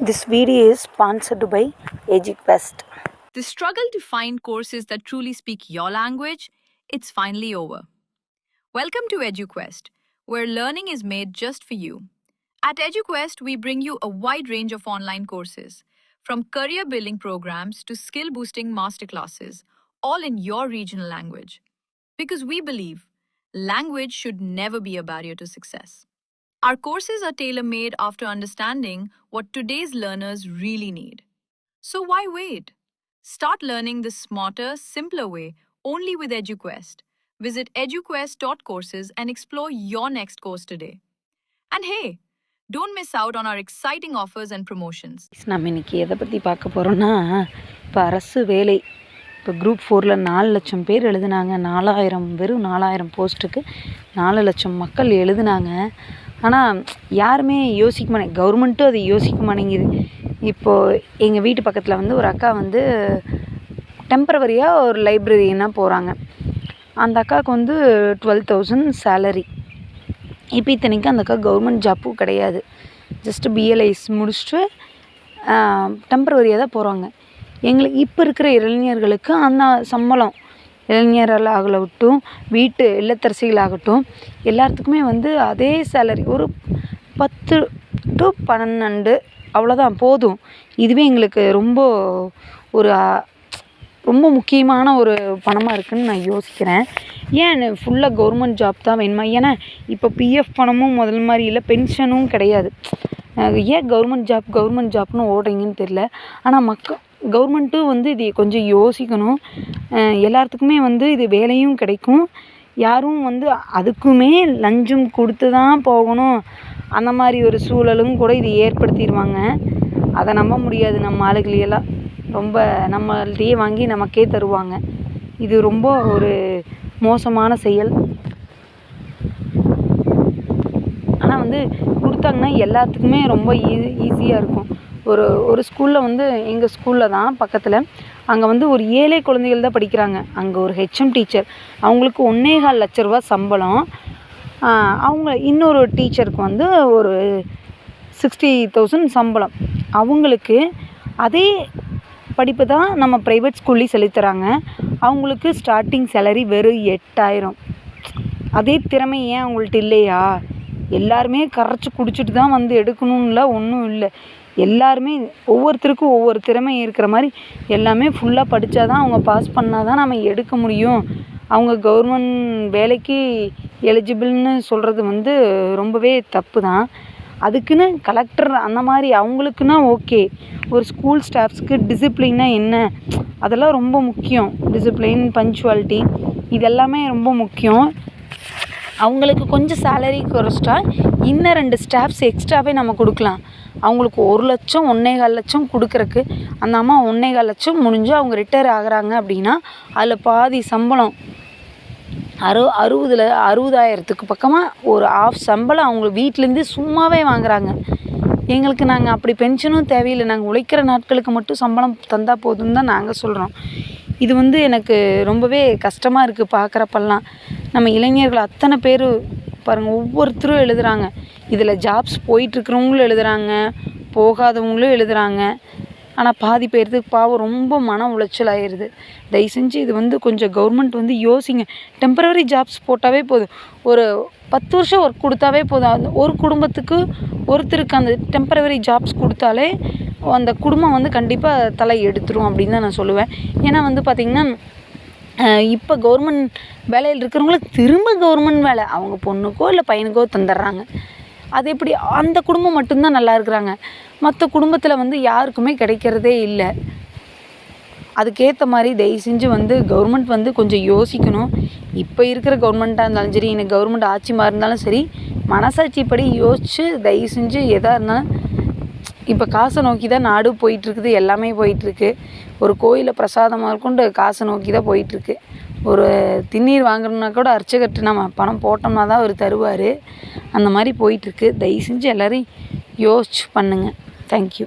This video is sponsored by EduQuest. The struggle to find courses that truly speak your language, it's finally over. Welcome to EduQuest, where learning is made just for you. At EduQuest, we bring you a wide range of online courses, from career building programs to skill boosting masterclasses, all in your regional language. Because we believe language should never be a barrier to success. Our courses are tailor-made after understanding what today's learners really need. So why wait? Start learning the smarter, simpler way only with EduQuest. Visit eduquest.courses and explore your next course today. And hey, don't miss out on our exciting offers and promotions. நம்ம இன்னைக்கு எதை பற்றி பார்க்க போகிறோன்னா, இப்போ அரசு வேலை இப்போ குரூப் 4ல் 4 லட்சம் பேர் எழுதுனாங்க. 4000 போஸ்ட்டுக்கு 4 லட்சம் மக்கள் எழுதுனாங்க. ஆனால் யாருமே யோசிக்க மாட்டேங்க, கவர்மெண்ட்டும் அதை யோசிக்க மாட்டேங்குது. இப்போது எங்கள் வீட்டு பக்கத்தில் வந்து ஒரு அக்கா வந்து டெம்பரவரியாக ஒரு லைப்ரரியனாக போகிறாங்க. அந்த அக்காவுக்கு வந்து 12,000 சேலரி. இப்போ இத்தனைக்கும் அந்த அக்கா கவர்மெண்ட் ஜாப்பும் கிடையாது, ஜஸ்ட்டு பிஎல்ஐஸ் முடிச்சுட்டு டெம்பரவரியாக தான் போகிறாங்க. எங்களுக்கு இப்போ இருக்கிற இளைஞர்களுக்கு அந்த சம்பளம், இளைஞர்களாகட்டும் வீட்டு இல்லத்தரசிகளாகட்டும் எல்லாத்துக்குமே வந்து அதே சேலரி, ஒரு 10 to 12 அவ்வளோதான் போதும். இதுவே எங்களுக்கு ரொம்ப முக்கியமான ஒரு பணமாக இருக்குதுன்னு நான் யோசிக்கிறேன். ஏன் ஃபுல்லாக கவர்மெண்ட் ஜாப் தான் வேணுமா? ஏன்னா இப்போ பிஎஃப் பணமும் முதல் மாதிரி இல்லை, பென்ஷனும் கிடையாது. ஏன் கவர்மெண்ட் ஜாப்னு ஓடுறீங்கன்னு தெரில. ஆனால் கவர்மெண்ட்டும் வந்து இது கொஞ்சம் யோசிக்கணும். எல்லாத்துக்குமே வந்து இது வேலையும் கிடைக்கும், யாரும் வந்து அதுக்குமே லஞ்சம் கொடுத்து தான் போகணும் அந்த மாதிரி ஒரு சூழலும் கூட இது ஏற்படுத்திடுவாங்க. அதை நம்ப முடியாது. நம்ம ஆளுகளையெல்லாம் ரொம்ப நம்மள்டையே வாங்கி நமக்கே தருவாங்க. இது ரொம்ப ஒரு மோசமான செயல். ஆனால் வந்து கொடுத்தாங்கன்னா எல்லாத்துக்குமே ரொம்ப ஈஸியாக இருக்கும். ஒரு ஸ்கூலில் வந்து எங்கள் ஸ்கூலில் தான் பக்கத்தில், அங்கே வந்து ஒரு 7 குழந்தைகள் தான் படிக்கிறாங்க. அங்கே ஒரு ஹெச்எம் டீச்சர், அவங்களுக்கு 1.25 லட்ச ரூபா சம்பளம். அவங்க இன்னொரு டீச்சருக்கு வந்து ஒரு 60,000 சம்பளம். அவங்களுக்கு அதே படிப்பு தான் நம்ம ப்ரைவேட் ஸ்கூல்லேயும் சொல்லித்தராங்க. அவங்களுக்கு ஸ்டார்டிங் சேலரி வெறும் 8,000. அதே திறமை ஏன் அவங்கள்ட்ட இல்லையா? எல்லாருமே கரைச்சி குடிச்சிட்டு தான் வந்து எடுக்கணும்ல ஒன்றும் இல்லை. எல்லாருமே ஒவ்வொருத்தருக்கும் ஒவ்வொரு திறமை இருக்கிற மாதிரி எல்லாமே ஃபுல்லாக படித்தா தான், அவங்க பாஸ் பண்ணால் தான் நம்ம எடுக்க முடியும். அவங்க கவர்மெண்ட் வேலைக்கு எலிஜிபிள்னு சொல்கிறது வந்து ரொம்பவே தப்பு தான். அதுக்குன்னு கலெக்டர் அந்த மாதிரி அவங்களுக்குன்னா ஓகே. ஒரு ஸ்கூல் ஸ்டாஃப்ஸ்க்கு டிசிப்ளினாக என்ன, அதெல்லாம் ரொம்ப முக்கியம். டிசிப்ளின், பங்க்சுவாலிட்டி இதெல்லாமே ரொம்ப முக்கியம். அவங்களுக்கு கொஞ்சம் சேலரி குறைச்சிட்டா இன்னும் 2 ஸ்டாஃப்ஸ் எக்ஸ்ட்ராவே நம்ம கொடுக்கலாம். அவங்களுக்கு 1 லட்சம் 1.25 லட்சம் கொடுக்குறக்கு அந்த அம்மா 1.25 லட்சம் முடிஞ்சு அவங்க ரிட்டையர் ஆகுறாங்க அப்படின்னா அதில் பாதி சம்பளம் 60,000க்கு பக்கமாக ஒரு ஆஃப் சம்பளம் அவங்க வீட்டிலேருந்து சும்மாவே வாங்குறாங்க. எங்களுக்கு நாங்கள் அப்படி பென்ஷனும் தேவையில்லை, நாங்கள் உழைக்கிற நாட்களுக்கு மட்டும் சம்பளம் தந்தால் போதும்னு தான் நாங்கள் சொல்கிறோம். இது வந்து எனக்கு ரொம்பவே கஷ்டமாக இருக்குது பார்க்குறப்பெல்லாம். நம்ம இளைஞர்கள் அத்தனை பேர் பாருங்கள், ஒவ்வொருத்தரும் எழுதுகிறாங்க. இதில் ஜாப்ஸ் போயிட்டுருக்கிறவங்களும் எழுதுகிறாங்க, போகாதவங்களும் எழுதுகிறாங்க. ஆனால் பாதி பேர்த்துக்கு பாவம் ரொம்ப மன உளைச்சல் ஆயிடுது. தயவு செஞ்சு இது வந்து கொஞ்சம் கவர்மெண்ட் வந்து யோசிங்க. டெம்பரவரி ஜாப்ஸ் போட்டாவே போதும், ஒரு 10 வருஷம் ஒர்க் கொடுத்தாவே போதும். அந்த ஒரு குடும்பத்துக்கு ஒருத்தருக்கு அந்த டெம்பரவரி ஜாப்ஸ் கொடுத்தாலே அந்த குடும்பம் வந்து கண்டிப்பாக தலை எடுத்துரும் அப்படின்னு தான் நான் சொல்லுவேன். ஏன்னா வந்து பார்த்திங்கன்னா இப்போ கவர்மெண்ட் வேலையில் இருக்கிறவங்களுக்கு திரும்ப கவர்மெண்ட் வேலை அவங்க பொண்ணுக்கோ இல்லை பையனுக்கோ தந்துடுறாங்க. அது எப்படி அந்த குடும்பம் மட்டும்தான் நல்லா இருக்கிறாங்க, மற்ற குடும்பத்தில் வந்து யாருக்குமே கிடைக்கிறதே இல்லை. அதுக்கேற்ற மாதிரி தயவு செஞ்சு வந்து கவர்மெண்ட் வந்து கொஞ்சம் யோசிக்கணும். இப்போ இருக்கிற கவர்மெண்ட்டாக இருந்தாலும் சரி, இன்னைக்கு கவர்மெண்ட் ஆட்சி மாறி இருந்தாலும் சரி, மனசாட்சிப்படி யோசித்து தயவு செஞ்சு எதாக இருந்தாலும், இப்போ காசை நோக்கி தான் நாடு போயிட்டுருக்குது, எல்லாமே போயிட்டுருக்கு. ஒரு கோயிலில் பிரசாதமாக கொண்டு காசை நோக்கி தான் போயிட்டுருக்கு. ஒரு திண்ணீர் வாங்கணுன்னா கூட அர்ச்சகர்கிட்ட நம்ம பணம் போட்டோம்னா தான் அவர் தருவார். அந்த மாதிரி போயிட்டுருக்கு. தயவு செஞ்சு எல்லோரும் யோசிச்சு பண்ணுங்கள். தேங்க்யூ.